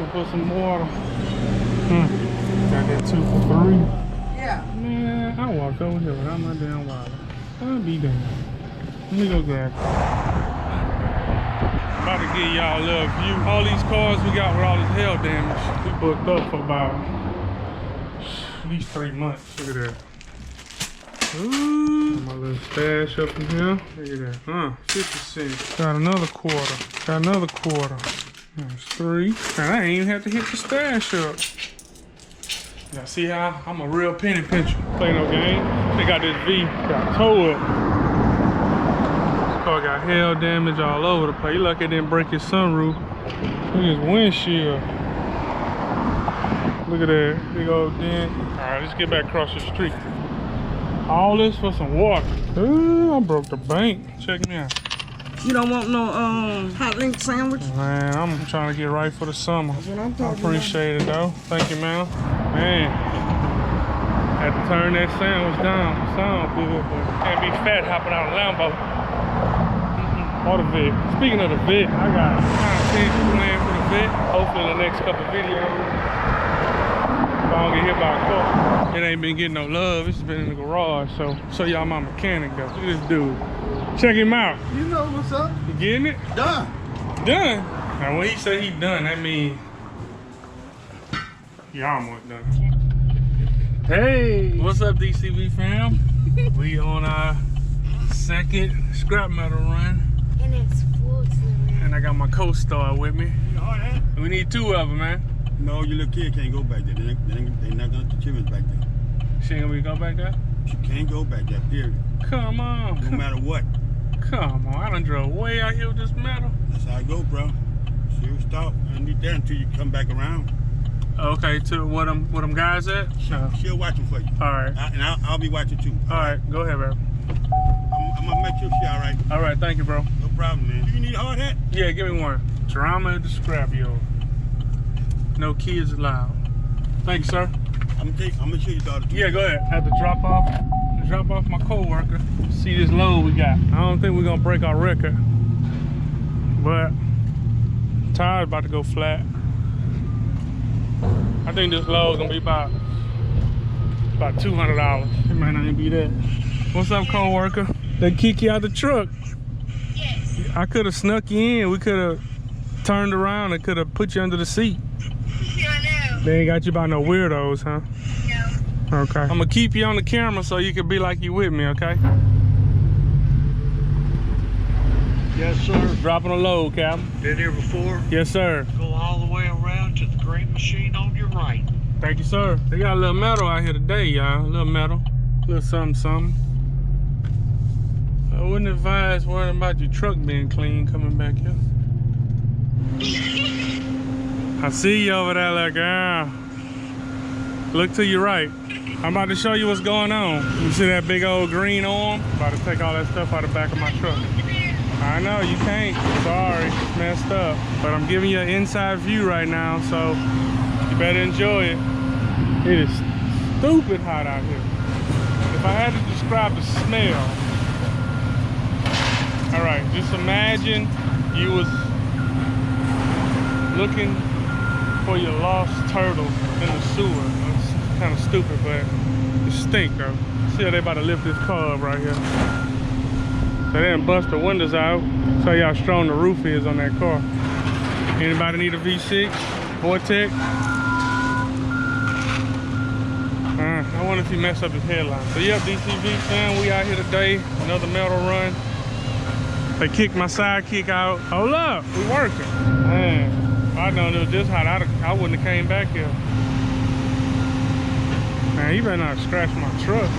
fishing for some water. Got that 2 for 3. Yeah. Man, I walked over here without my damn wallet. I'll be damned. Let me go grab it. About to give y'all a little view. All these cars we got with all this hail damage, we booked up for about at least 3 months. Look at that. Ooh, my little stash up in here. Look at that. 50 cents. Got another quarter. Got another quarter. There's 3. And I ain't even have to hit the stash up. Y'all see how I'm a real penny pincher. Play no game. They got this V got towed up. This car got hail damage all over the place. You lucky it didn't break his sunroof. Look at his windshield. Look at that big old dent. All right, let's get back across the street. All this for some water. Ooh, I broke the bank. Check me out. You don't want no hot link sandwich? Man, I'm trying to get right for the summer. That's what I'm I talking appreciate it though. Thank you, man. Man, had to turn that sandwich down. Sound good, but can't be fat hopping out of Lambo. Or the Vic. Speaking of the Vic, I got content planned for the Vic. Hopefully in the next couple videos. If I don't get hit by a car. It ain't been getting no love. It's been in the garage. So show y'all my mechanic though. Look at this dude. Check him out. You know what's up? You getting it? Done. Done. Now when he say he done, that means he almost done. Hey, what's up, DCB fam? We on our second scrap metal run. And it's full to And I got my co-star with me. We need 2 of them, man. No, your little kid can't go back there. They're not gonna put children back there. She ain't gonna be go back there? She can't go back there, period. Come on. No matter what. Come on, I done drove way out here with this metal. That's how I go, bro. She'll stop and be there until you come back around. Okay, to where them guys at? No. She'll watch them for you. All right. And I'll be watching too. All right, go ahead, bro. I'm gonna make sure she's all right. All right, thank you, bro. No problem, man. Do you need a hard hat? Yeah, give me one. Drama at the Scrapyard. No kids allowed. Thank you, sir. I'm gonna show your daughter too. Yeah, go ahead. I have to drop off my co-worker. See this load we got. I don't think we're gonna break our record, but tire's about to go flat. I think this load gonna be about $200. It might not even be that. What's up, co-worker? They kick you out the truck. Yes. I could have snuck you in. We could have turned around and could have put you under the seat. I know. They ain't got you by no weirdos, huh? No. Okay. I'm gonna keep you on the camera so you can be like you with me, okay? Yes, sir. Dropping a load, Captain. Been here before. Yes, sir. Go all the way around to the green machine on your right. Thank you, sir. They got a little metal out here today, y'all. A little metal. A little something, something. I wouldn't advise worrying about your truck being clean coming back here. I see you over there, little girl. Look to your right. I'm about to show you what's going on. You see that big old green arm? About to take all that stuff out of the back of my truck. I know, you can't. Sorry, it's messed up. But I'm giving you an inside view right now, so you better enjoy it. It is stupid hot out here. If I had to describe the smell, all right, just imagine you was looking for your lost turtle in the sewer. It's kind of stupid, but it stink though. See how they about to lift this car up right here. So they didn't bust the windows out. Show you how strong the roof is on that car. Anybody need a V6? Vortex? I wonder if he messed up his headline. So yeah, DCV fam, we out here today. Another metal run. They kicked my sidekick out. Hold up, we working. Man, if I'd known it was this hot, I wouldn't have came back here. Man, you better not scratch my truck.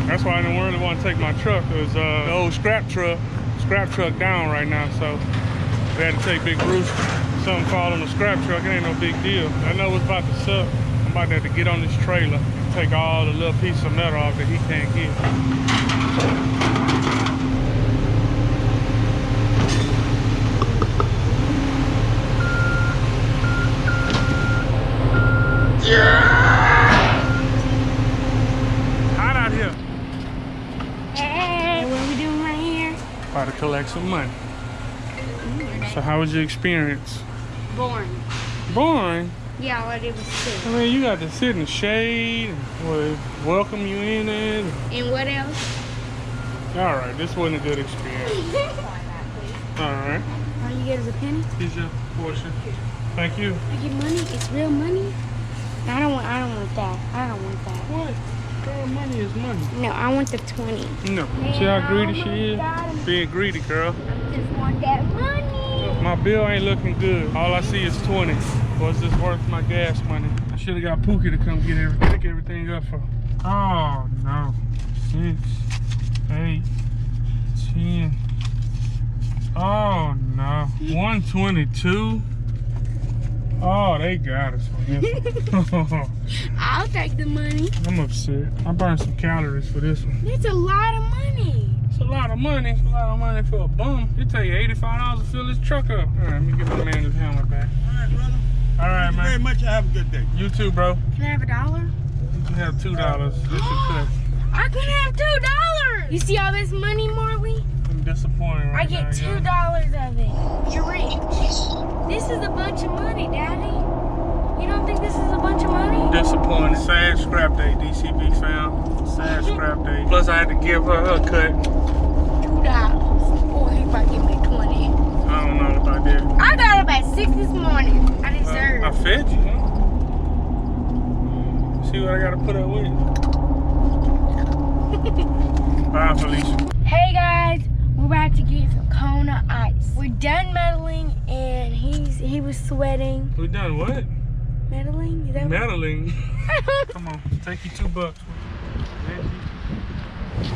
That's why I didn't really want to take my truck. It was the old scrap truck down right now, so we had to take Big Bruce. Something fall on the scrap truck, it ain't no big deal. I know what's about to suck. I'm about to have to get on this trailer and take all the little pieces of metal off that he can't get. Hot out here. like some money. So how was your experience? Boring. Boring? Yeah, all I did was sit. I mean, you got to sit in the shade, and welcome you in it. And what else? All right, this wasn't a good experience. All right, All you get is a penny? here's your portion. Thank you. I get money? It's real money? I don't want that. I don't want that. What? Girl, money is money. No, I want the 20. No. See how greedy she is? Being greedy, girl. I just want that money. My bill ain't looking good. All I see is 20. Was this worth my gas money? I should have got Pookie to come pick everything up for. Oh no. 6, 8, 10. Oh no. 122. Oh, they got us for this. I'll take the money. I'm upset. I burned some calories for this one. That's a lot of money. It's a lot of money. It's a lot of money for a bum. It take you $85 to fill this truck up. All right, let me get my man his helmet back. All right, brother. All right, Thank you man. very much. Have a good day. You too, bro. Can I have $1? You can have $2. This is cut. I can have $2. You see all this money, Marley? I'm disappointed right I get now, $2 of it. You're rich. This is a bunch of money, Daddy. You don't think this is a bunch of money? Disappointed. Sad scrap day, DCB found. Sad scrap day. Plus, I had to give her her cut. $2. Or he might give me 20. I don't know about that. I got up at 6 this morning. I deserve. I fed you, huh? See what I got to put up with. Bye, Felicia. Hey guys, we're about to get some Kona ice. We're done meddling, and he was sweating. We done what? Meddling? Is that Meddling. Come on, take you $2.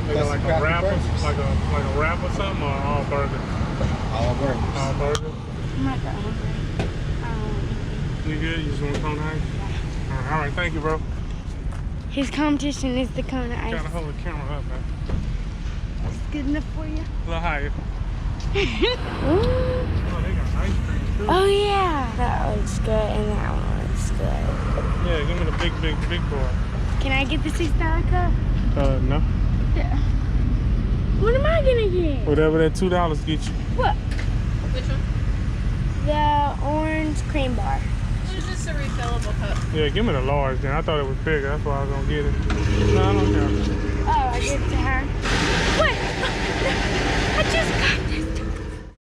Like a wrap, like a wrap or something, or all burger? All burgers. All burger. I'm not that hungry. You good? You just want Kona ice? All right, thank you, bro. His competition is the Kona ice. Gotta hold the camera up, man. It's good enough for you? A little higher. Ooh. Oh, they got ice cream too. Oh yeah, that looks good, and that one looks good. Yeah, give me the big boy. Can I get the $6 cup? No. Yeah. What am I gonna get? Whatever that $2 get you. What? Which one? The orange cream bar. It's just a refillable cup. Yeah, give me the large then. I thought it was bigger. That's why I was gonna get it. No, I don't care. Oh, I give it to her. What? I just got